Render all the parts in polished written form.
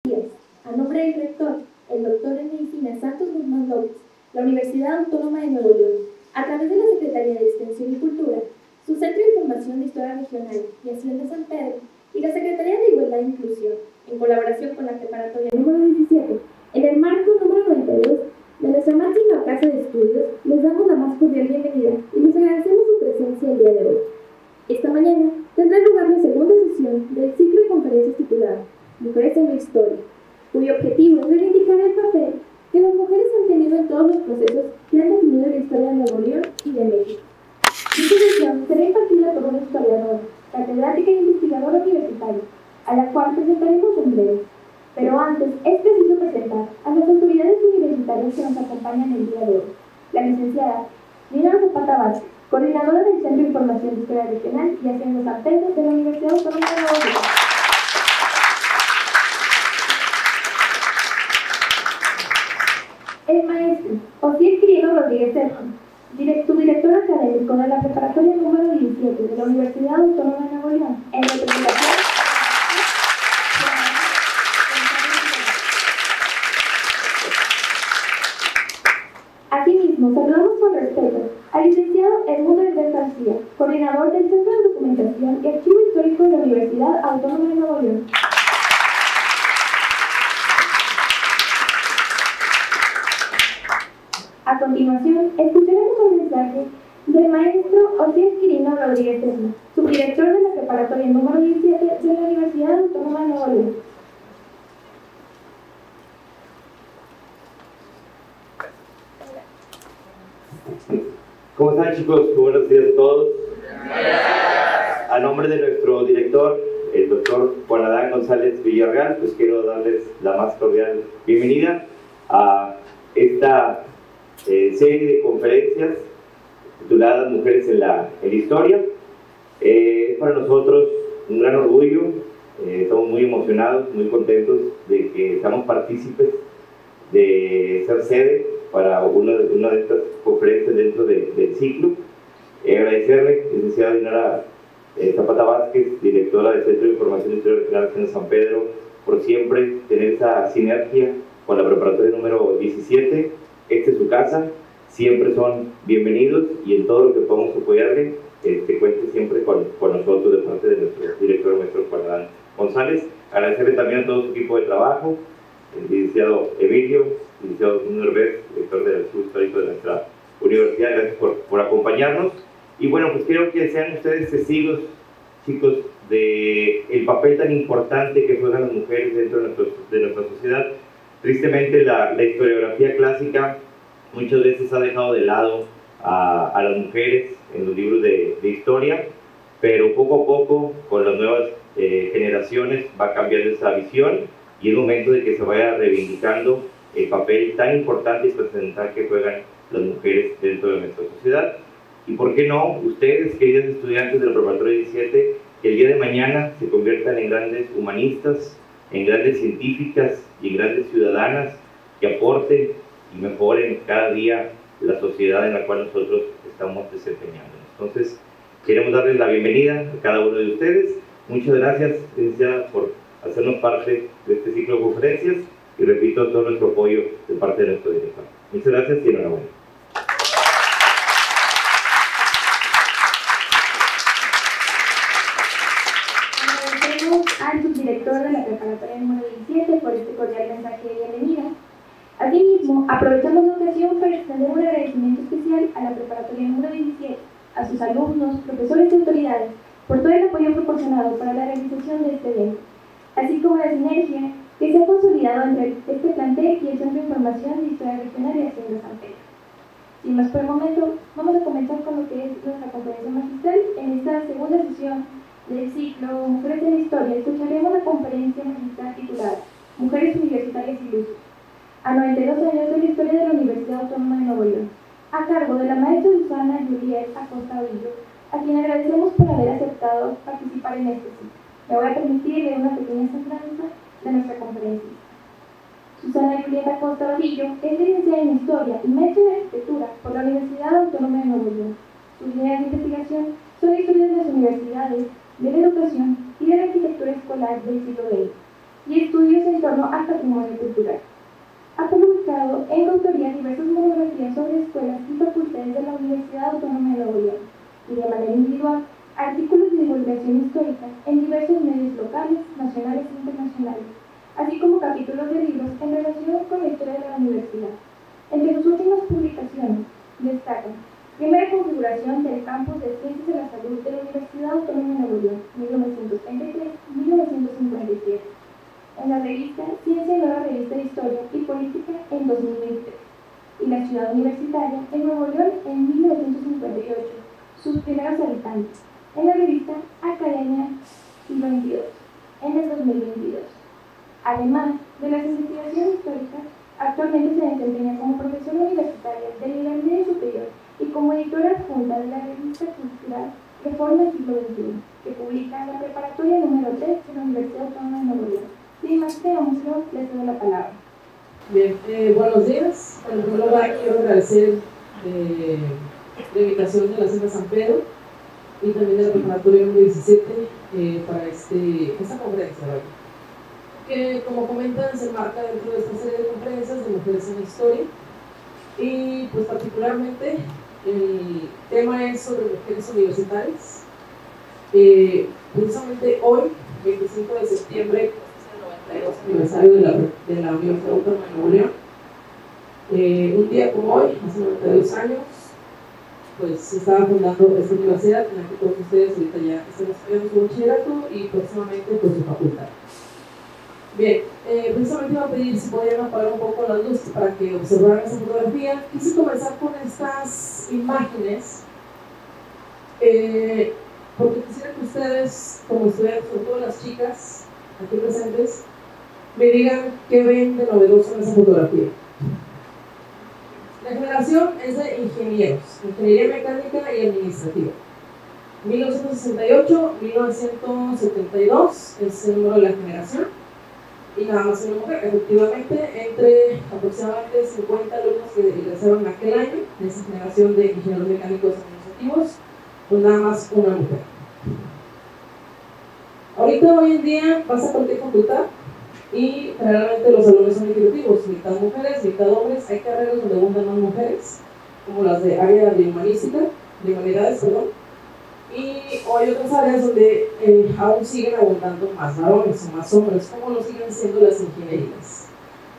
A nombre del rector, el doctor en medicina Santos Guzmán López, la Universidad Autónoma de Nuevo León, a través de la Secretaría de Extensión y Cultura, su Centro de Información de Historia Regional y Hacienda San Pedro, y la Secretaría de Igualdad e Inclusión, en colaboración con la preparatoria número 17, en el marco número 92 de nuestra máxima casa de estudios, les damos la más cordial bienvenida y les agradecemos su presencia el día de hoy. Esta mañana tendrá lugar la segunda sesión del ciclo de conferencias titulado Mujeres en la Historia, cuyo objetivo es reivindicar el papel que las mujeres han tenido en todos los procesos que han definido la historia de Nuevo León y de México. Esta sesión será impartida por una historiadora, catedrática e investigadora universitaria, a la cual presentaremos en breve. Pero antes es preciso presentar a las autoridades universitarias que nos acompañan el día de hoy. La licenciada Nina Zapata Vázquez, coordinadora del Centro de Información de Historia Regional y Hacienda San Pedro de la Universidad Autónoma de Nuevo León. El maestro Osiel Quirino Rodríguez Sergio, director académico de la preparatoria número 17 de la Universidad Autónoma de Nuevo León, en representación. Asimismo, saludamos con respeto al licenciado Edmundo Hernández García, coordinador del Centro de Documentación y Archivo Histórico de la Universidad Autónoma de Nuevo León. A continuación, escucharemos un mensaje del maestro Osiel Quirino Rodríguez Serna, subdirector de la preparatoria número 17 de la Universidad Autónoma de Nuevo León. ¿Cómo están, chicos? Buenos días a todos. A nombre de nuestro director, el doctor Juan Adán González Villarreal, pues quiero darles la más cordial bienvenida a esta serie de conferencias tituladas Mujeres en la Historia. Es para nosotros un gran orgullo, estamos muy emocionados, muy contentos de que seamos partícipes de ser sede para una de estas conferencias dentro del ciclo. Agradecerle, licenciada Dinara Zapata Vázquez, directora del Centro de Información de Historia Regional de San Pedro, por siempre tener esa sinergia con la preparatoria número 17. Esta es su casa, siempre son bienvenidos y en todo lo que podamos apoyarle, cuente siempre con nosotros de parte de nuestro director, nuestro Juan Adán González. Agradecerle también a todo su equipo de trabajo, el licenciado Emilio, el licenciado Herbert, director del Archivo Histórico de nuestra universidad. Gracias por acompañarnos. Y bueno, pues quiero que sean ustedes testigos, chicos, del papel tan importante que juegan las mujeres dentro de nuestra sociedad. Tristemente, la historiografía clásica muchas veces ha dejado de lado a las mujeres en los libros de historia, pero poco a poco, con las nuevas generaciones, va cambiando esa visión y es momento de que se vaya reivindicando el papel tan importante y trascendental que juegan las mujeres dentro de nuestra sociedad. Y por qué no, ustedes, queridos estudiantes de la preparatoria 17, que el día de mañana se conviertan en grandes humanistas, en grandes científicas y en grandes ciudadanas que aporten y mejoren cada día la sociedad en la cual nosotros estamos desempeñándonos. Entonces, queremos darles la bienvenida a cada uno de ustedes. Muchas gracias, licenciada, por hacernos parte de este ciclo de conferencias y repito, todo nuestro apoyo de parte de nuestro director. Muchas gracias y enhorabuena. Al subdirector de la preparatoria número 17 por este cordial mensaje de bienvenida. Asimismo, aprovechamos la ocasión para extender un agradecimiento especial a la preparatoria número 17, a sus alumnos, profesores y autoridades, por todo el apoyo proporcionado para la realización de este evento, así como la sinergia que se ha consolidado entre este plantel y el Centro de Información de Historia Regional y Hacienda San Pedro. Sin más por el momento, vamos a comenzar con lo que es nuestra conferencia magistral. En esta segunda sesión del ciclo Mujeres en la Historia, escucharemos la conferencia magistral titulada Mujeres Universitarias Ilustres, a 92 años de la historia de la Universidad Autónoma de Nuevo León, a cargo de la maestra Susana Juliet Acosta Villo, a quien agradecemos por haber aceptado participar en este ciclo. Me voy a permitir leer una pequeña semblanza de nuestra conferencia. Susana Juliet Acosta Villo es licenciada en Historia y maestra en Arquitectura por la Universidad Autónoma de Nuevo León. Sus líneas de investigación son historias de las universidades, de la educación y de la arquitectura escolar del siglo XX. y estudios en torno al patrimonio cultural. Ha publicado en coautoría diversas monografías sobre escuelas y facultades de la Universidad Autónoma de Nuevo León y de manera individual artículos de divulgación histórica en diversos medios locales, nacionales e internacionales, así como capítulos de libros en relación con la historia de la universidad. Entre sus últimas publicaciones destacan Primera configuración del campus de Ciencias de la Salud de la Universidad Autónoma de Nuevo León, 1933-1957, en la revista Ciencia y Nueva Revista de Historia y Política en 2023, y La Ciudad Universitaria en Nuevo León en 1958, sus primeros habitantes, en la revista Academia Siglo XXII, en el 2022. Además de las investigaciones históricas, actualmente se desempeña como profesora universitaria de nivel medio superior y como editora adjunta de la revista cultural Reforma del Siglo XXI, que publica en la preparatoria número 3 de la Universidad Autónoma de Nuevo León. Sin más preámbulo, les doy la palabra. Bien, buenos días. En primer lugar, quiero agradecer la invitación de la Senda San Pedro y también de la preparatoria número 17 para esta conferencia, ¿verdad? Que, como comentan, se enmarca dentro de esta serie de conferencias de mujeres en la historia, y pues particularmente el tema es sobre mujeres universitarias. Precisamente hoy, 25 de septiembre, es el 92 aniversario de la Universidad Autónoma de Nuevo León. Un día como hoy, hace 92 años, pues se estaba fundando esta universidad en la que todos ustedes ahorita ya están estudiando su bachillerato y próximamente pues su facultad. Bien, precisamente iba a pedir si podían apagar un poco las luces para que observaran esa fotografía. Quise comenzar con estas imágenes porque quisiera que ustedes, como estudiantes, sobre todo las chicas aquí presentes, me digan qué ven de novedoso en esa fotografía. La generación es de ingenieros, ingeniería mecánica y administrativa. 1968-1972 es el número de la generación, y nada más una mujer. Efectivamente, entre aproximadamente 50 alumnos que ingresaron aquel año de esa generación de ingenieros mecánicos administrativos, pues nada más una mujer. Ahorita, hoy en día, pasa cualquier facultad y generalmente los salones son equitativos, mitad mujeres, mitad hombres. Hay carreras donde abundan más mujeres, como las de área de humanidades, y hay otras áreas donde aún siguen abundando más varones o más hombres, como lo siguen siendo las ingenierías.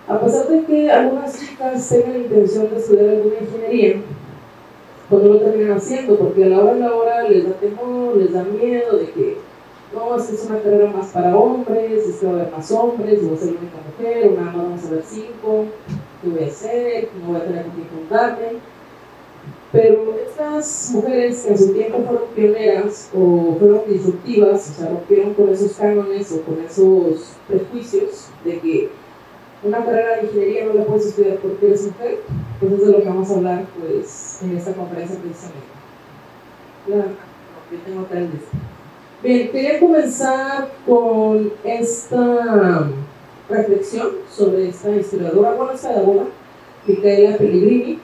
A pesar de que algunas chicas tengan la intención de estudiar alguna ingeniería, pues no lo terminan haciendo, porque a la hora les da temor, les da miedo de que no, es que es una carrera más para hombres, es que va a haber más hombres, voy a ser la única mujer, o nada más vamos a ver 5, ¿qué voy a hacer? No voy a tener con quién juntarme. Pero estas mujeres que en su tiempo fueron pioneras o fueron disruptivas, o sea, rompieron con esos cánones o con esos prejuicios de que una carrera de ingeniería no la puedes estudiar porque eres mujer, pues es de lo que vamos a hablar pues, en esta conferencia precisamente. Yo tengo acá el lista. Bien, quería comenzar con esta reflexión sobre esta historiadora, bueno, esta pedagoga, Micaela Pellegrini.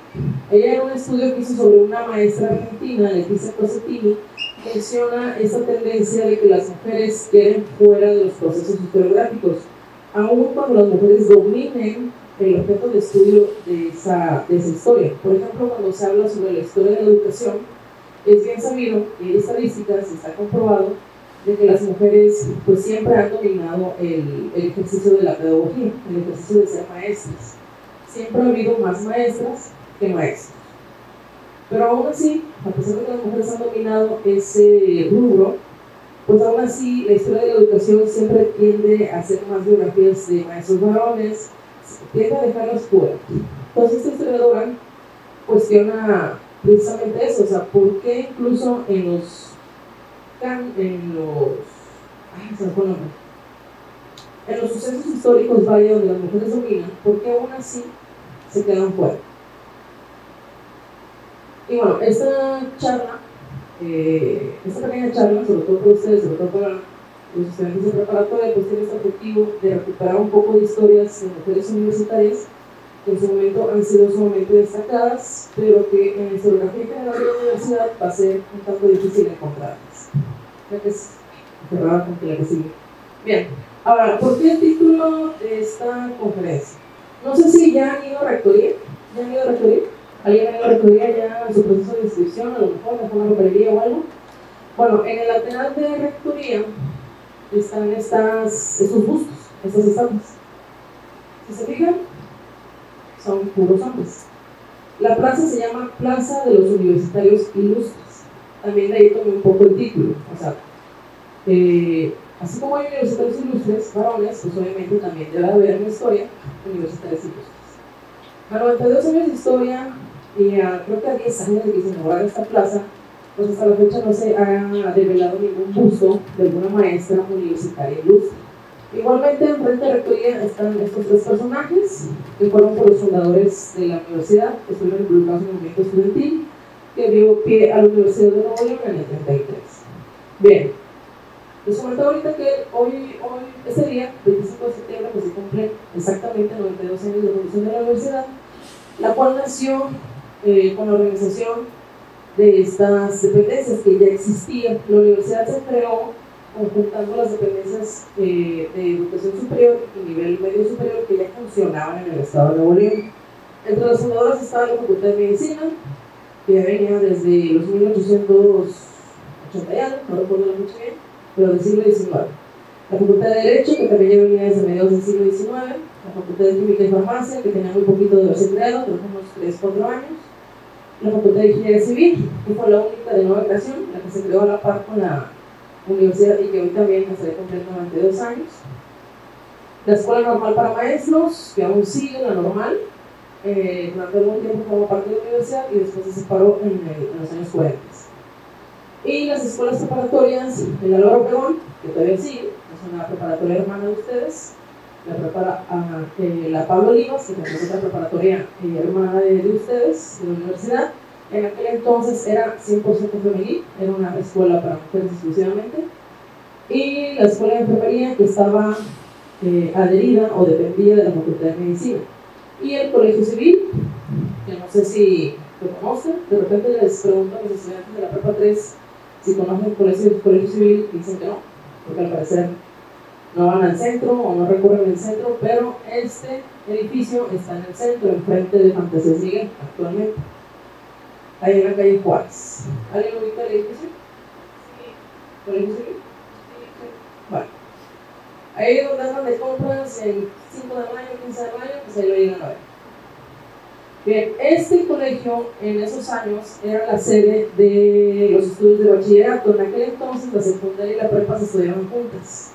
Ella, en un estudio que hizo sobre una maestra argentina, Leticia Cosentini, menciona esta tendencia de que las mujeres queden fuera de los procesos historiográficos, aun cuando las mujeres dominen el objeto de estudio de esa historia. Por ejemplo, cuando se habla sobre la historia de la educación, es bien sabido, y en estadísticas está comprobado, de que las mujeres pues siempre han dominado el ejercicio de la pedagogía, el ejercicio de ser maestras. Siempre ha habido más maestras que maestros. Pero aún así, a pesar de que las mujeres han dominado ese rubro, pues aún así la historia de la educación siempre tiende a hacer más biografías de maestros varones, tiende a dejarlas fuera. Entonces esta historiadora cuestiona precisamente eso, o sea, ¿por qué incluso en los sucesos históricos, vaya, donde las mujeres dominan, por qué aún así se quedan fuera? Y bueno, esta pequeña charla, sobre todo para ustedes, sobre todo para los estudiantes de preparatoria, pues tiene este objetivo de recuperar un poco de historias de mujeres universitarias que en su momento han sido sumamente destacadas, pero que en la historiografía general de la universidad va a ser un tanto difícil encontrarlas. Creo que es cerrada con que la que sigue. Bien, Ahora, ¿por qué el título de esta conferencia? No sé si ya han ido a rectoría. ¿Ya han ido a rectoría? ¿Alguien ha ido a rectoría ya en su proceso de inscripción? A lo mejor, de forma papelería o algo. Bueno, en el lateral de rectoría están estos bustos, estas estatuas. Si se fijan, son puros hombres. La plaza se llama Plaza de los Universitarios Ilustres. También de ahí tomé un poco el título. O sea, así como hay universitarios ilustres, varones, pues obviamente también debe haber una historia universitarios ilustres. A 92 años de historia y creo que a 10 años de que se inaugurara esta plaza, pues hasta la fecha no se ha revelado ningún busto de alguna maestra universitaria ilustre. Igualmente, en frente de la rectoría están estos tres personajes que fueron por los fundadores de la universidad, que estuvieron involucrados en el movimiento estudiantil, que dio pie a la Universidad de Nuevo León en el 33. Bien, les comento ahorita que hoy este día, 25 de septiembre, pues se cumplen exactamente 92 años de fundación de la universidad, la cual nació con la organización de estas dependencias que ya existían. La universidad se creó conjuntando las dependencias de educación superior y nivel medio superior que ya funcionaban en el estado de Nuevo León. Entre las fundadoras estaba la Facultad de Medicina, que ya venía desde los 1880 y algo, no recuerdo mucho bien, pero del siglo XIX. La Facultad de Derecho, que también ya venía desde mediados del siglo XIX. La Facultad de Química y Farmacia, que tenía muy poquito de haberse creado, pero unos 3-4 años. La Facultad de Ingeniería Civil, que fue la única de nueva creación, la que se creó a la par con la universidad y que hoy también estaría cumpliendo 92 años. La Escuela Normal para Maestros, que aún sigue la normal, durante algún tiempo formó parte de la universidad y después se separó en los años 40. Y las escuelas preparatorias de la Álvaro Obregón, que todavía sigue, es una preparatoria hermana de ustedes, la Pablo Olivas, que también es otra preparatoria hermana de ustedes, de la universidad. En aquel entonces era 100% femenil, era una escuela para mujeres exclusivamente. Y la escuela de enfermería, que estaba adherida o dependía de la Facultad de Medicina. Y el Colegio Civil, que no sé si lo conocen, de repente les pregunto a mis estudiantes de la Prepa 3 si conocen el Colegio Civil, y dicen que no, porque al parecer no van al centro o no recorren el centro, pero este edificio está en el centro, enfrente de Fantasías Miguel, actualmente. Ahí en la calle Juárez. ¿Alguien lo ubica el edificio? Sí. ¿Colegio Civil? Sí. Bueno. Ahí donde andan de compras, el 5 de mayo, 15 de mayo, pues ahí lo llegan a ver. Bien, este colegio en esos años era la sede de los estudios de bachillerato. En aquel entonces la secundaria y la prepa se estudiaban juntas.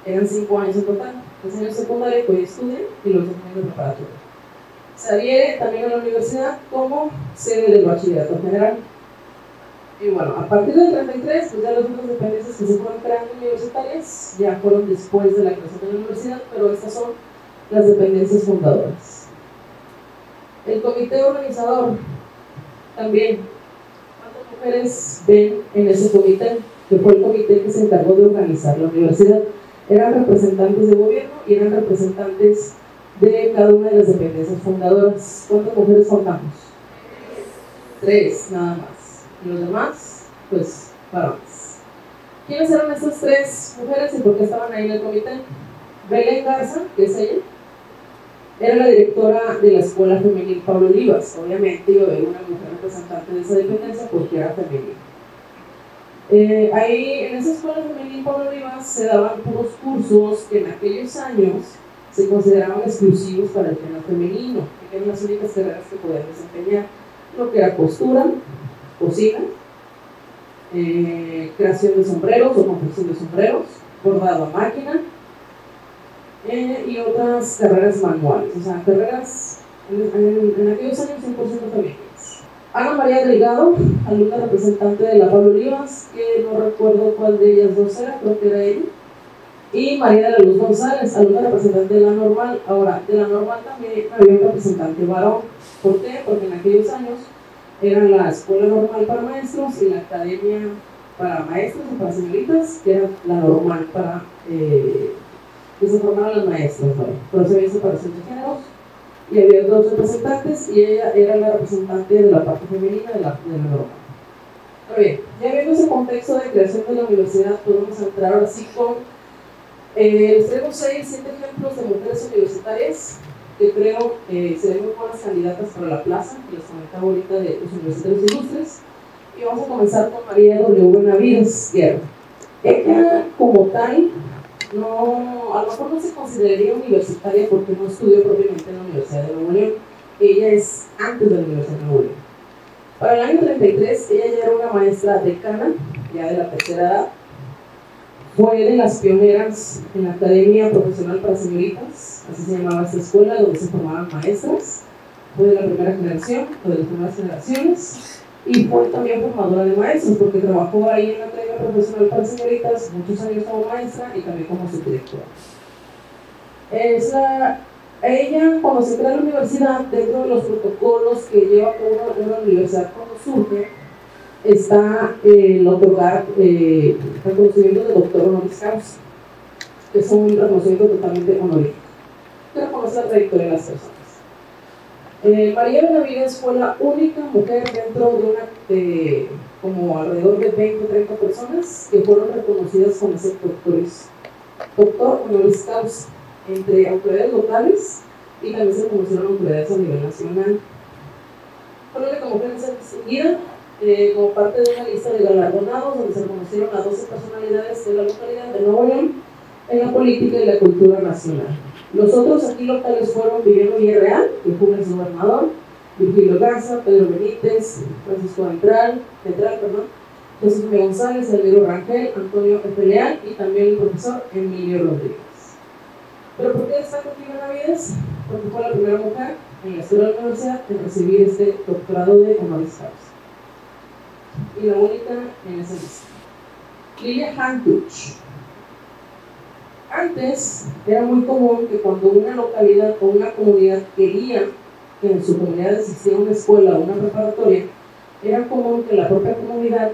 Eran 5 años en total. 3 años de secundaria que hoy estudian y los 2 años de preparatoria. Se adhiere también a la universidad como sede del bachillerato general. Y bueno, a partir del 33, pues ya las otras dependencias que se fueron creando universitarias ya fueron después de la creación de la universidad, pero estas son las dependencias fundadoras. El comité organizador también. ¿Cuántas mujeres ven en ese comité? Que fue el comité que se encargó de organizar la universidad. Eran representantes de gobierno y eran representantes de cada una de las dependencias fundadoras. ¿Cuántas mujeres contamos? 3, nada más. Y los demás, pues, varones. ¿Quiénes eran estas 3 mujeres y por qué estaban ahí en el comité? Belén Garza, que es ella, era la directora de la Escuela Femenil Pablo Olivas. Obviamente iba a haber una mujer representante de esa dependencia porque era femenil. Ahí en esa Escuela Femenil Pablo Olivas se daban unos cursos que en aquellos años se consideraban exclusivos para el género femenino, que eran las únicas carreras que podían desempeñar, lo que era costura, cocina, creación de sombreros o confección de sombreros, bordado a máquina, y otras carreras manuales, o sea, carreras en aquellos años 100% femeninas. Ana María Delgado, alumna representante de la Pablo Olivas, que no recuerdo cuál de ellas dos era, creo que era ella, y María de la Luz González, alumna representante de la Normal. Ahora, de la Normal también había un representante varón. ¿Por qué? Porque en aquellos años era la Escuela Normal para Maestros y la Academia para Maestros o para Señoritas, que era la Normal para que se formaban las maestras, ¿vale? Por eso había separación de géneros y había 2 representantes y ella era la representante de la parte femenina de la Normal. Pero bien, ya viendo ese contexto de creación de la universidad, podemos entrar ahora sí con Les traigo 6, 7 ejemplos de mujeres universitarias que creo serán muy buenas candidatas para la plaza, que les comentaba ahorita de los universitarios ilustres. Y vamos a comenzar con María W. Benavides Guerra. Ella, como tal, a lo mejor no se consideraría universitaria porque no estudió propiamente en la Universidad de Nuevo León. Ella es antes de la Universidad de Nuevo León. Para el año 33, ella ya era una maestra decana, ya de la tercera edad. Fue de las pioneras en la Academia Profesional para Señoritas, así se llamaba esta escuela, donde se formaban maestras. Fue de la primera generación, o de las primeras generaciones, y fue también formadora de maestros, porque trabajó ahí en la Academia Profesional para Señoritas muchos años como maestra y también como subdirectora. Ella, cuando se crea la universidad, dentro de los protocolos que lleva a cabo una universidad cuando surge, está el otorgar reconocimiento de doctor honoris causa, que es un reconocimiento totalmente honorífico, que reconoce la trayectoria de las personas. María Benavides fue la única mujer dentro de como alrededor de 20 o 30 personas que fueron reconocidas con ese doctor honoris causa entre autoridades locales y también se reconocieron autoridades a nivel nacional. Fue la única mujer distinguida como parte de una lista de galardonados donde se reconocieron a 12 personalidades de la localidad de Nuevo León en la política y la cultura nacional. Los otros aquí locales fueron Viviano Villarreal, que fue un exgobernador, Virgilio Garza, Pedro Benítez, Francisco Ventral, Jesús M. González, Elviro Rangel, Antonio F. Leal y también el profesor Emilio Rodríguez. ¿Pero por qué destaca aquí Benavides? Porque fue la primera mujer en la historia de la universidad en recibir este doctorado de honoris causa. Y la única en esa lista. Lilia Hantuch. Antes era muy común que cuando una localidad o una comunidad quería que en su comunidad existiera una escuela o una preparatoria, era común que la propia comunidad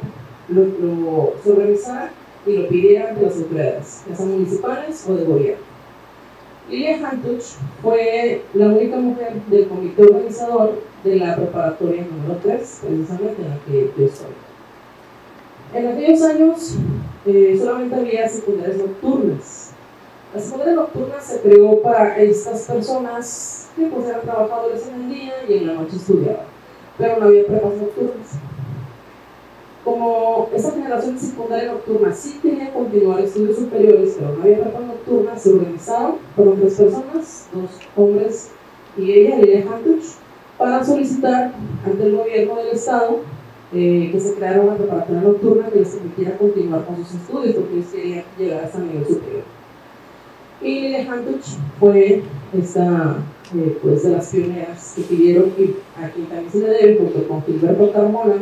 se organizara y lo pidiera ante las autoridades, ya sean municipales o de gobierno. Lilia Hantuch fue la única mujer del comité organizador de la preparatoria número 3, precisamente en la que yo estoy. En aquellos años solamente había secundarias nocturnas. La secundaria nocturna se creó para estas personas que pues eran trabajadores en el día y en la noche estudiaban, pero no había prepas nocturnas. Como esta generación de secundaria nocturna sí quería continuar estudios superiores, pero no había prepas nocturnas, se organizaron, fueron 3 personas, 2 hombres y ella, Lilia Hantuch, para solicitar ante el gobierno del estado que se creara una preparatoria nocturna que les permitiera continuar con sus estudios, porque ellos querían llegar hasta el nivel superior. Y Lilia Hantuch fue pues de las pioneras que pidieron, y a quien también se le debe, junto con Gilberto Carmona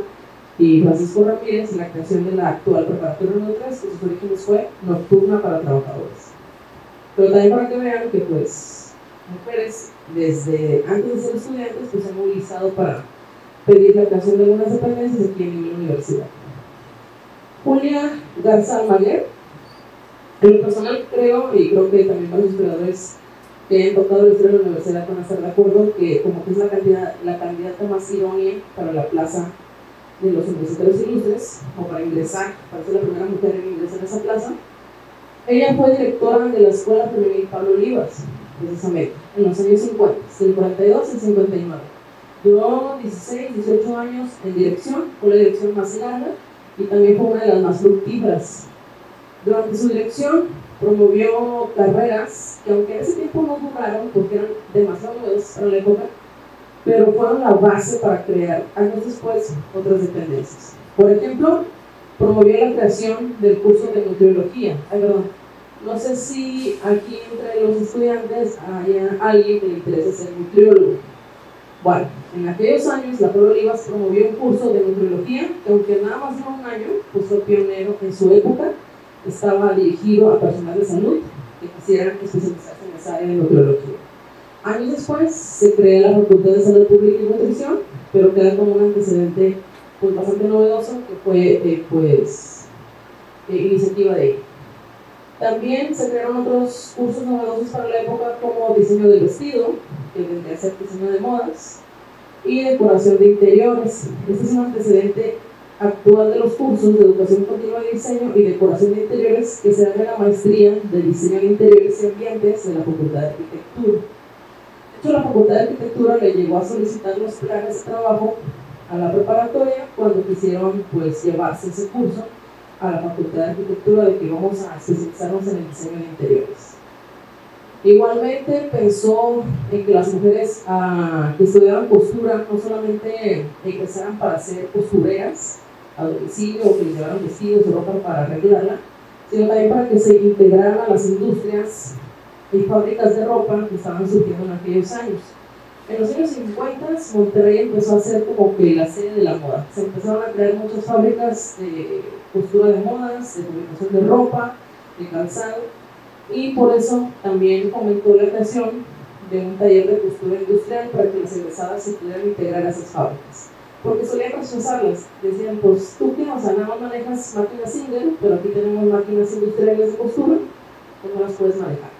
y Francisco Ramírez, la creación de la actual preparatoria número 3, que sus orígenes fue nocturna para trabajadores. Pero también para que vean que pues mujeres desde antes de ser estudiantes pues se han movilizado para pedir la creación de algunas dependencias aquí en la universidad. Julia Garza Almaguer. En lo personal creo, y creo que también varios historiadores que han tocado la historia de la universidad van a estar de acuerdo, que como que es la candidata más idónea para la plaza de los universitarios ilustres, o para ingresar, para ser la primera mujer en ingresar a esa plaza. Ella fue directora de la Escuela Femenil Pablo Olivas, precisamente, en los años 50, del 42 al 59. Duró 16, 18 años en dirección, fue la dirección más larga y también fue una de las más fructíferas. Durante su dirección promovió carreras que aunque en ese tiempo no duraron porque eran demasiado novedosas para la época, pero fueron la base para crear años después otras dependencias. Por ejemplo, promovió la creación del curso de nutriología. No sé si aquí entre los estudiantes haya alguien que le interese ser nutriólogo. Bueno, en aquellos años la Pablo Olivas promovió un curso de nutriología que aunque nada más duró un año, pues fue pionero en su época. Estaba dirigido a personal de salud que quisieran especializarse en esa área de nutriología. Años después se crea la Facultad de Salud Pública y Nutrición, pero queda como un antecedente pues bastante novedoso que fue iniciativa de ella. También se crearon otros cursos novedosos para la época como diseño del vestido, que vendría a ser diseño de modas, y decoración de interiores. Este es un antecedente actual de los cursos de educación continua de diseño y decoración de interiores que se dan en la maestría de diseño de interiores y ambientes de la Facultad de Arquitectura. De hecho, la Facultad de Arquitectura le llegó a solicitar los planes de trabajo a la preparatoria cuando quisieron pues llevarse ese curso a la Facultad de Arquitectura, de que vamos a especializarnos en el diseño de interiores. Igualmente pensó en que las mujeres que estudiaban costura no solamente egresaran para ser costureras a domicilio o que les llevaran vestidos o ropa para arreglarla, sino también para que se integraran a las industrias y fábricas de ropa que estaban surgiendo en aquellos años. En los años 50, Monterrey empezó a ser como que la sede de la moda. Se empezaron a crear muchas fábricas de costura de modas, de fabricación de ropa, de calzado, y por eso también fomentó la creación de un taller de costura industrial para que las egresadas se pudieran integrar a esas fábricas. Porque solían rechazarlas, decían, pues tú que, o sea, nada más manejas máquinas Singer, pero aquí tenemos máquinas industriales de costura, ¿cómo las puedes manejar?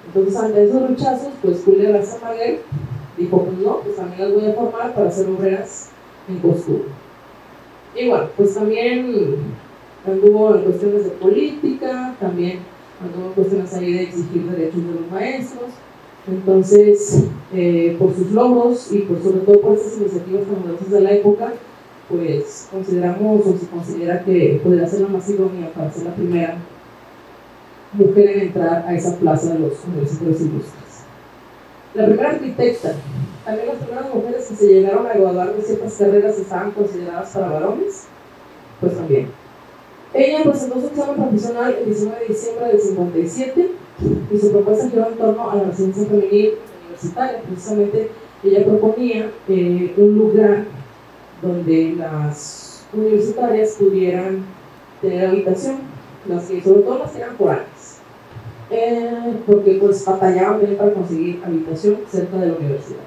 Entonces, ante esos rechazos, pues Julia Garza Maguer dijo, pues no, pues también las voy a formar para ser obreras en costura. Y bueno, pues también anduvo en cuestiones de política, también anduvo en cuestiones ahí de exigir derechos de los maestros. Entonces, por sus logros y por, sobre todo por estas iniciativas tan numerosas de la época, pues consideramos o se considera que podría ser la más idónea para ser la primera mujer en entrar a esa plaza de los universitarios ilustres. La primera arquitecta, también las primeras mujeres que se llegaron a graduar de ciertas carreras estaban consideradas para varones, pues también. Ella presentó su examen profesional el 19 de diciembre del 57 y su propuesta giró en torno a la residencia femenil universitaria. Precisamente ella proponía un lugar donde las universitarias pudieran tener habitación, sobre todo las que eran foráneas. Porque pues batallaban bien para conseguir habitación cerca de la universidad.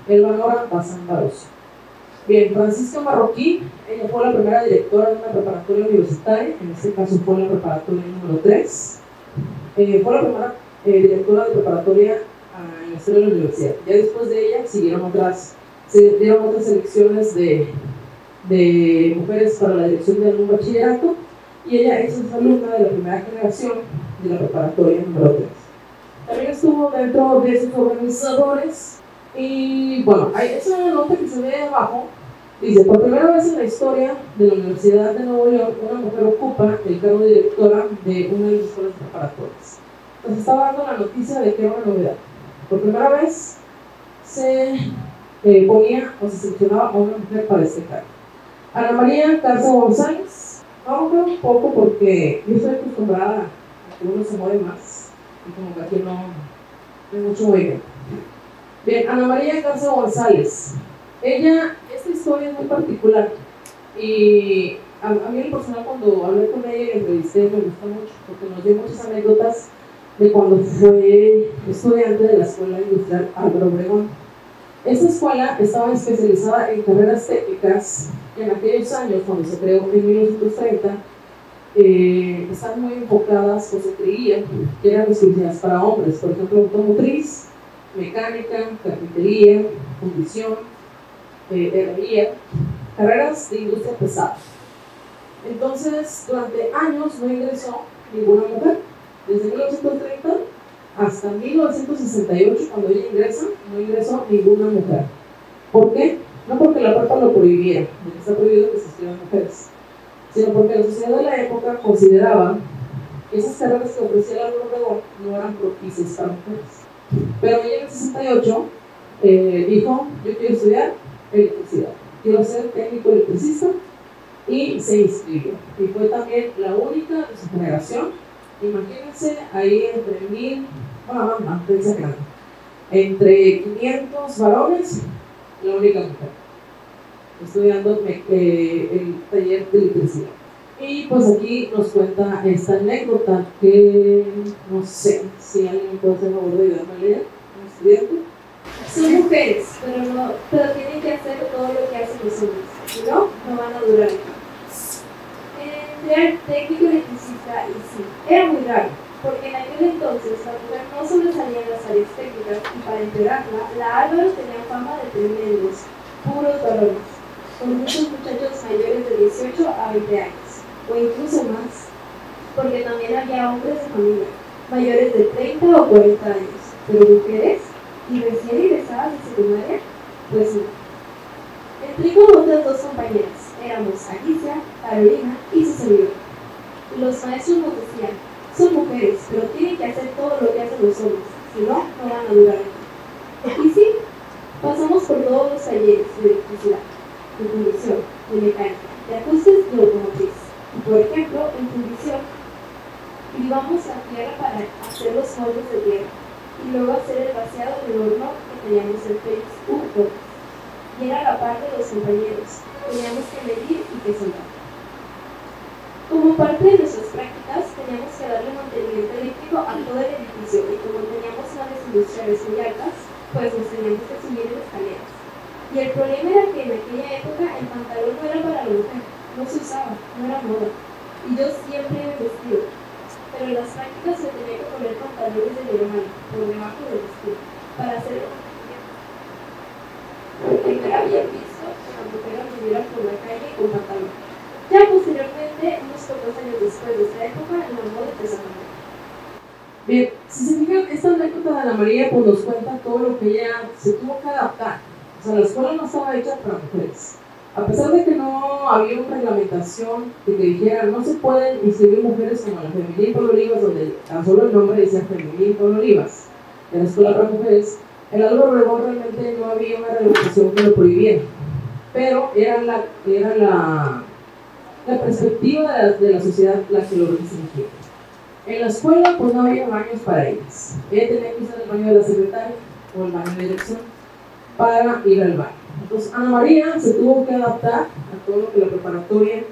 Elvanora Bazán Baroso. Bien, Francisca Marroquí, ella fue la primera directora de una preparatoria universitaria, en este caso fue la preparatoria número 3. Fue la primera directora de preparatoria en la historia de la universidad. Ya después de ella se dieron otras elecciones de mujeres para la dirección de algún bachillerato, y ella es alumna de la primera generación de la preparatoria número 3. También estuvo dentro de sus organizadores, y bueno, hay esa nota que se ve abajo, dice: por primera vez en la historia de la Universidad de Nuevo León, una mujer ocupa el cargo de directora de una de las escuelas preparatorias. Nos estaba dando la noticia de que era una novedad. Por primera vez se ponía o se seleccionaba a una mujer para este cargo. Ana María Garza González, vamos a ver un poco porque yo estoy acostumbrada a que uno se mueve más y como que aquí no hay mucho movimiento. Bien, Ana María Garza González, esta historia es muy particular y a mí en personal cuando hablé con ella y la entrevisté me gustó mucho porque nos dio muchas anécdotas de cuando fue estudiante de la Escuela Industrial Álvaro Obregón. Esta escuela estaba especializada en carreras técnicas que en aquellos años, cuando se creó en 1930, están muy enfocadas o se creía que eran exclusivas para hombres, por ejemplo, automotriz, mecánica, carpintería, fundición, herrería, carreras de industria pesada. Entonces, durante años no ingresó ninguna mujer. Desde 1930 hasta 1968, cuando ella ingresa, no ingresó ninguna mujer. ¿Por qué? No porque la prepa lo prohibiera, porque está prohibido que se estudian mujeres, sino porque la sociedad de la época consideraba que esas carreras que ofrecía el Álvaro Obregón no eran propicias para mujeres. Pero ella en el 68 dijo: yo quiero estudiar electricidad, quiero ser técnico electricista, y se inscribió. Y fue también la única de su generación. Imagínense ahí entre 500 varones, la única mujer estudiando el taller de electricidad. Y pues aquí nos cuenta esta anécdota que no sé si alguien puede hacer favor de ayudarme a leer, un estudiante. Son mujeres, pero tienen que hacer todo lo que hacen los hombres, si no, no van a durar aquí. Ser técnico electricista, y sí, era muy raro, porque en aquel entonces la mujer no sobresalía en las áreas técnicas, y para empeorarla, la Álvaro tenía fama de tremendos, puros varones. con muchos muchachos mayores de 18 a 20 años, o incluso más, porque también había hombres de familia, mayores de 30 o 40 años, pero mujeres y recién egresadas de secundaria, pues no. Entré con otras dos compañeras, éramos Alicia, Carolina y su servidor. Los maestros nos decían, son mujeres, pero tienen que hacer todo lo que hacen los hombres, si no, no van a durar aquí. Y sí, pasamos por todos los talleres de electricidad, de fundición, de mecánica, de ajustes y automotriz. Y por ejemplo, en fundición, íbamos a tierra para hacer los moldes de tierra y luego hacer el vaciado del horno que teníamos en Félix U. Y era la parte de los compañeros, teníamos que medir y que soldar. Como parte de nuestras prácticas, teníamos que darle mantenimiento eléctrico a todo el edificio y como teníamos naves industriales muy altas, pues nos teníamos que subir en escaleras. Y el problema era que en aquella época el pantalón no era para la mujer, no se usaba, no era moda. Y yo siempre iba vestido, pero en las prácticas me tenía que poner pantalones de mi hermana por debajo del vestido para hacer el mantenimiento. Porque no era bien visto que la mujer anduviera por la calle con pantalón. Ya posteriormente, unos pocos años después de esta época, la moda empezó a cambiar. Bien, si se fijan, esta anécdota de Ana María pues nos cuenta todo lo que ella se tuvo que adaptar. O sea, la escuela no estaba hecha para mujeres. A pesar de que no había una reglamentación que dijera no se pueden inscribir mujeres como la Femenil Pablo Olivas, donde tan solo el nombre decía Femenil Pablo Olivas, en la escuela para mujeres, en Álvaro Obregón realmente no había una reglamentación que lo prohibiera. Pero era la perspectiva de la sociedad la que lo restringía. En la escuela pues no había baños para ellas. Ella tenía que usar el baño de la secretaria o el baño de dirección para ir al baño. Entonces Ana María se tuvo que adaptar a todo lo que la preparatoria,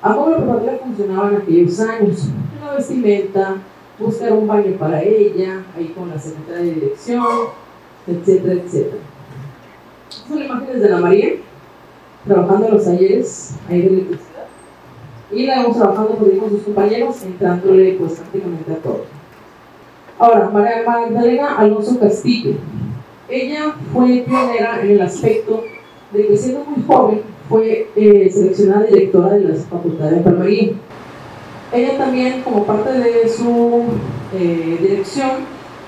a cómo la preparatoria funcionaba en aquellos años. La vestimenta, buscar un baño para ella, ahí con la secretaria de dirección, etcétera, etcétera. Estas son imágenes de Ana María trabajando en los talleres ahí de electricidad. Y la vamos trabajando con sus compañeros, entrándole pues prácticamente a todo. Ahora, María Magdalena Alonso Castillo. Ella fue pionera en el aspecto de que siendo muy joven fue seleccionada directora de la Facultad de Enfermería. Ella también, como parte de su dirección,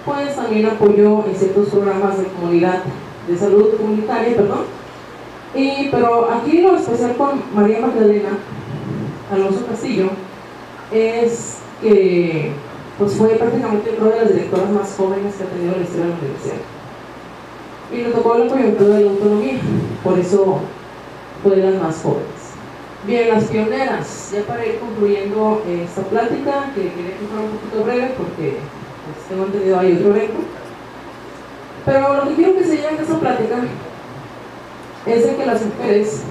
pues también apoyó en ciertos programas de comunidad, de salud comunitaria, pero aquí lo especial con María Magdalena Alonso Castillo es que pues fue prácticamente una de las directoras más jóvenes que ha tenido la historia de la universidad. Y le tocó la coyuntura de la autonomía, por eso fue de las más jóvenes. Bien, las pioneras, ya para ir concluyendo esta plática, que quería que fuera un poquito breve porque pues, tengo entendido hay otro evento. Pero lo que quiero que se lleve de esta plática es de que las mujeres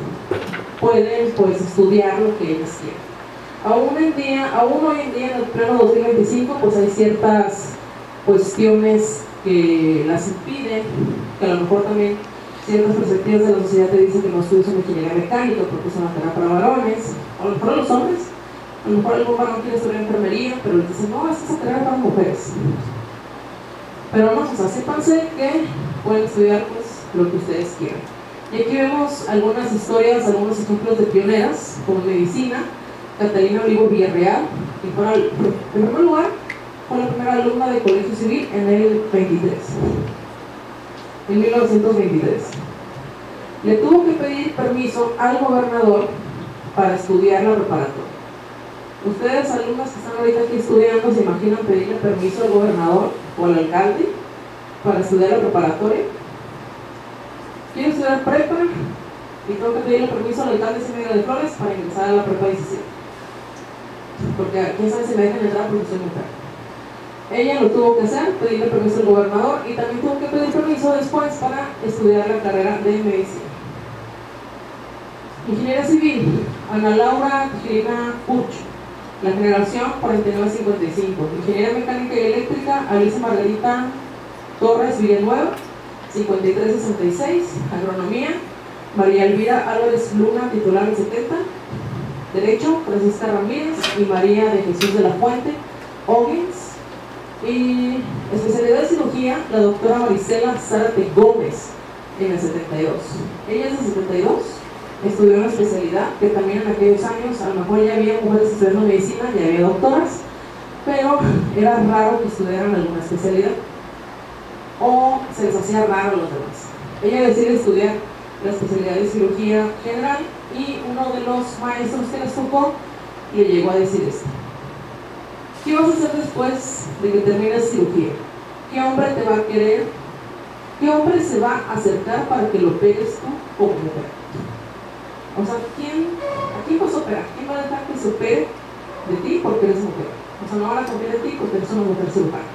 pueden pues estudiar lo que ellas quieran. Aún hoy en día, en el pleno 2025, pues hay ciertas cuestiones que las impiden, que a lo mejor también ciertas perspectivas de la sociedad te dicen que no estudies una ingeniería mecánica porque es una carrera para varones, o a lo mejor los hombres, a lo mejor algún varón quiere estudiar enfermería, pero les dicen, no, esta es una carrera para mujeres. Pero no, o sea, sépanse que pueden estudiar pues lo que ustedes quieran. Y aquí vemos algunas historias, algunos ejemplos de pioneras, como en medicina, Catalina Olivo Villarreal, que fue, en primer lugar, fue la primera alumna de Colegio Civil en el 1923. Le tuvo que pedir permiso al gobernador para estudiar la preparatoria. Ustedes, alumnas que están ahorita aquí estudiando, ¿se imaginan pedirle permiso al gobernador o al alcalde para estudiar la preparatoria? Quiero estudiar prepa y tengo que pedirle permiso al alcalde Semilla de Flores para ingresar a la prepa 17. Porque quién sabe si me dejan entrar porque soy mujer. Ella lo tuvo que hacer, pedirle permiso al gobernador y también tuvo que pedir permiso después para estudiar la carrera de medicina. Ingeniería civil, Ana Laura Gilina Puch, la generación 4955. Ingeniería mecánica y eléctrica, Alicia Margarita Torres Villanueva, 5366. Agronomía, María Elvira Álvarez Luna, titular en 70. Derecho, Francisca Ramírez y María de Jesús de la Fuente O'Higgins. Y especialidad de cirugía, la doctora Marisela Zárate Gómez, en el 72. Ella es de 72, estudió una especialidad, que también en aquellos años a lo mejor ya había mujeres estudiando medicina, ya había doctoras, pero era raro que estudiaran alguna especialidad, o se les hacía raro a los demás. Ella decide estudiar la especialidad de cirugía general, y uno de los maestros que les tocó le llegó a decir esto: ¿qué vas a hacer después de que termines cirugía? ¿Qué hombre te va a querer? ¿Qué hombre se va a acercar para que lo operes tú como mujer? O sea, ¿a quién vas a operar? ¿Quién va a dejar que se opere de ti porque eres mujer? O sea, no van a confiar en ti porque eres una mujer cirujana.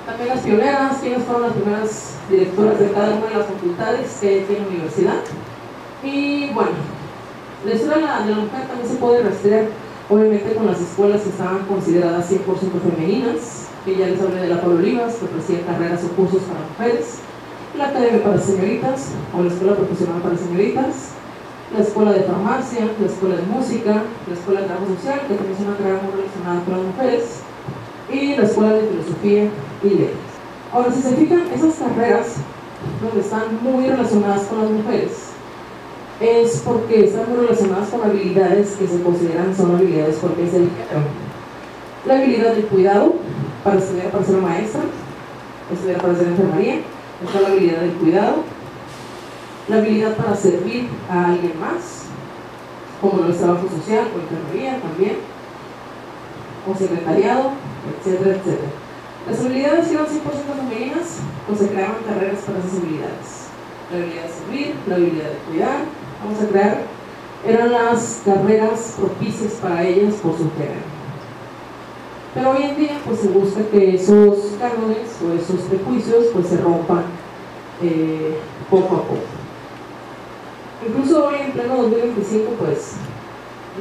También las pioneras, ¿quiénes fueron las primeras directoras de cada una de las facultades que hay aquí en la universidad? Y bueno, la historia de la mujer también se puede rastrear, obviamente, con las escuelas que estaban consideradas 100% femeninas, que ya les hablé de la Pablo Olivas, que ofrecía carreras o cursos para mujeres, la Academia para Señoritas, o la Escuela Profesional para Señoritas, la Escuela de Farmacia, la Escuela de Música, la Escuela de Trabajo Social, que también es una carrera muy relacionada con las mujeres, y la Escuela de Filosofía y Letras. Ahora, si se fijan, esas carreras donde están muy relacionadas con las mujeres es porque están muy relacionadas con habilidades que se consideran son habilidades propias del género. La habilidad del cuidado, para estudiar para ser maestra, estudiar para hacer enfermería, está la habilidad del cuidado, la habilidad para servir a alguien más, como lo es trabajo social o enfermería también, o secretariado, etcétera, etcétera. Las habilidades que eran 100% femeninas, pues se creaban carreras para esas habilidades. La habilidad de servir, la habilidad de cuidar, vamos a crear, eran las carreras propicias para ellas por su género. Pero hoy en día pues se busca que esos cánones o esos prejuicios pues se rompan poco a poco. Incluso hoy en pleno 2025 pues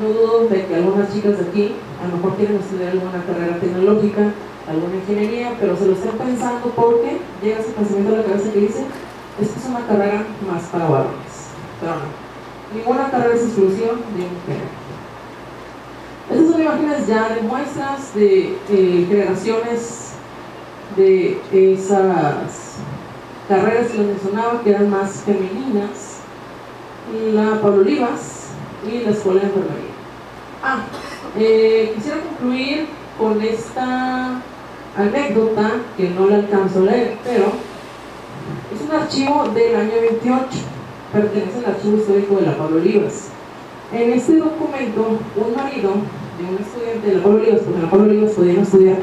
no dudo de que algunas chicas de aquí a lo mejor quieren estudiar alguna carrera tecnológica, alguna ingeniería, pero se lo están pensando porque llega ese pensamiento a la cabeza que dice: esta es una carrera más para varones. Pero no, ninguna carrera es exclusiva de mujer. Estas son imágenes ya de muestras de generaciones de esas carreras que les mencionaba, que eran más femeninas: la Pablo Olivas y la Escuela de Enfermería. Quisiera concluir con esta anécdota que no la alcanzo a leer, pero es un archivo del año 28, pertenece al archivo histórico de la Pablo Olivas. En este documento, un marido de un estudiante de la Pablo Olivas, porque en la Pablo Olivas podían estudiar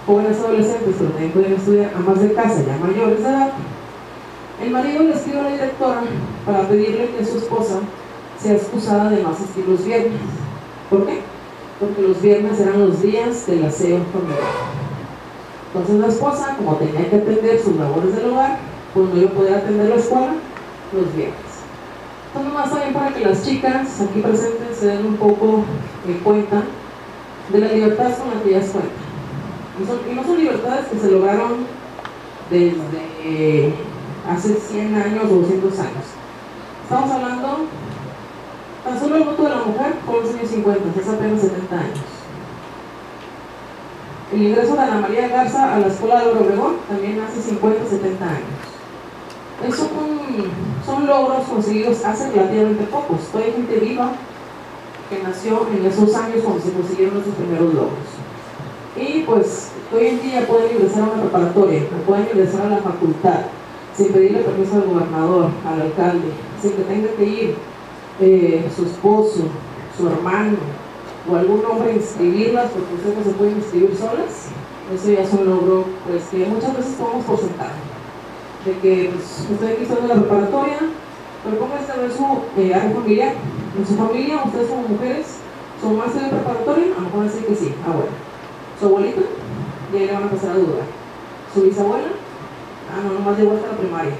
jóvenes adolescentes, pero también podían estudiar amas de casa ya mayores de edad. El marido le escribe a la directora para pedirle que su esposa sea excusada de no asistir los viernes. ¿Por qué? Porque los viernes eran los días del aseo familiar. Entonces la esposa, como tenía que atender sus labores del hogar, pues no iba a poder atender la escuela los viernes. Entonces, nomás también para que las chicas aquí presentes se den un poco cuenta de la libertad con la que ellas cuentan. Y no son libertades que se lograron desde hace 100 años o 200 años. Estamos hablando, tan solo el voto de la mujer fue en los años 50, hace apenas 70 años. El ingreso de Ana María Garza a la Escuela de Obregón también hace 50, 70 años. Esos son logros conseguidos hace relativamente pocos. Todavía hay gente viva que nació en esos años cuando se consiguieron esos primeros logros. Y pues hoy en día pueden ingresar a una preparatoria, pueden ingresar a la facultad sin pedirle permiso al gobernador, al alcalde, sin que tenga que ir su esposo, su hermano o algún hombre a inscribirlas, porque ustedes no se pueden inscribir solas. Eso ya es un logro pues, que muchas veces tomamos por sentado, de que pues, estoy aquí estudiando en la preparatoria, pero pónganse a ver su área familiar. En su familia, ustedes como mujeres, ¿su mamá estudia en preparatoria? A lo mejor decir que sí. Bueno, su abuelita, y ahí le van a pasar a dudar. Su bisabuela, no, nomás llegó hasta la primaria.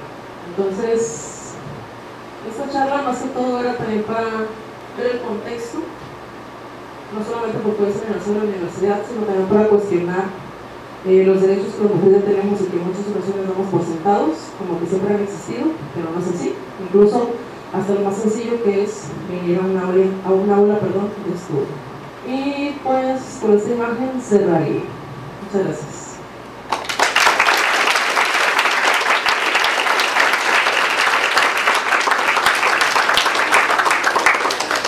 Entonces, esta charla más que todo era también para ver el contexto, no solamente porque es en el seno de la universidad, sino también para cuestionar los derechos que las mujeres tenemos y que en muchas ocasiones damos por sentados, como que siempre han existido, pero no es así. Incluso hasta lo más sencillo que es venir a un aula de estudio. Y pues con esta imagen cerraría. Muchas gracias.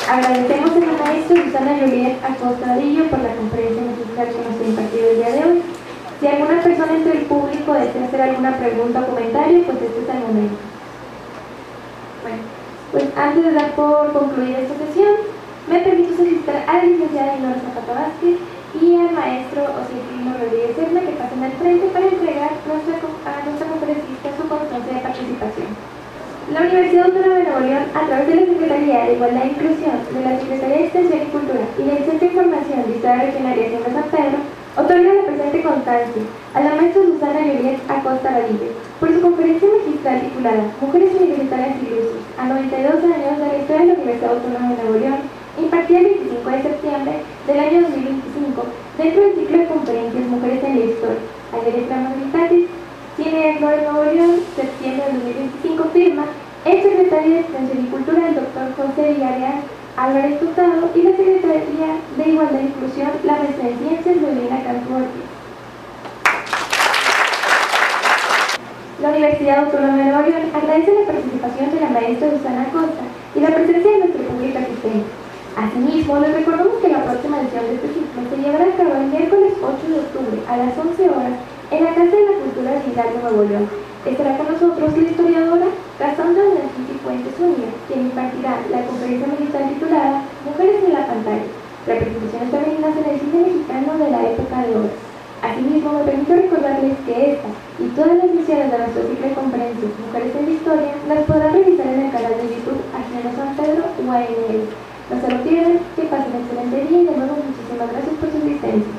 Agradecemos a la maestra Susana Juliet Acosta Vadillo por la conferencia magistral que nos ha impartido el día de hoy. Si alguna persona entre el público desea hacer alguna pregunta o comentario, pues este es el momento. Bueno, pues antes de dar por concluida esta sesión, me permito solicitar a la licenciada Inora Zapata Vázquez y al maestro Osielino Rodríguez Serna que pasen al frente para entregar a nuestra conferencista su constancia de participación. La Universidad Autónoma de Nuevo León, a través de la Secretaría de Igualdad e Inclusión, de la Secretaría de Extensión y Cultura y del Centro de Información de Historia Regional y Hacienda San Pedro, otorga la presente constancia a la maestra Susana Juliet Acosta Vadillo por su conferencia magistral titulada Mujeres Universitarias Ilustres, a 92 años de la historia de la Universidad Autónoma de Nuevo León, impartida el 25 de septiembre del año 2025 dentro del ciclo de conferencias Mujeres en la Historia, ayer Flamas Vitatis, Cine de Nuevo León, septiembre de 2025, firma el secretario de Extensión y Cultura, el doctor José Villarreal Álvarez Tutado, y la Secretaría de Igualdad e Inclusión, la maestra en Ciencias, Lorena Cantú Ortiz. La Universidad Autónoma de Nuevo León agradece la participación de la maestra Susana Acosta y la presencia de nuestro público asistente. Asimismo, les recordamos que la próxima edición de este ciclo se llevará a cabo el miércoles 8 de octubre a las 11 horas en la Casa de la Cultura de Hidalgo, Nuevo León. Estará con nosotros la historiadora Cassandra Nancy Fuentes Zúñiga, quien impartirá la conferencia magistral titulada Mujeres en la pantalla, representaciones femeninas en el cine mexicano de la época de oro. Asimismo, me permito recordarles que esta y todas las sesiones de nuestro ciclo de conferencias Mujeres en la Historia las podrán revisar en el canal de YouTube Hacienda San Pedro UANL. No se lo pierdan, que pasen un excelente día y de nuevo muchísimas gracias por su asistencia.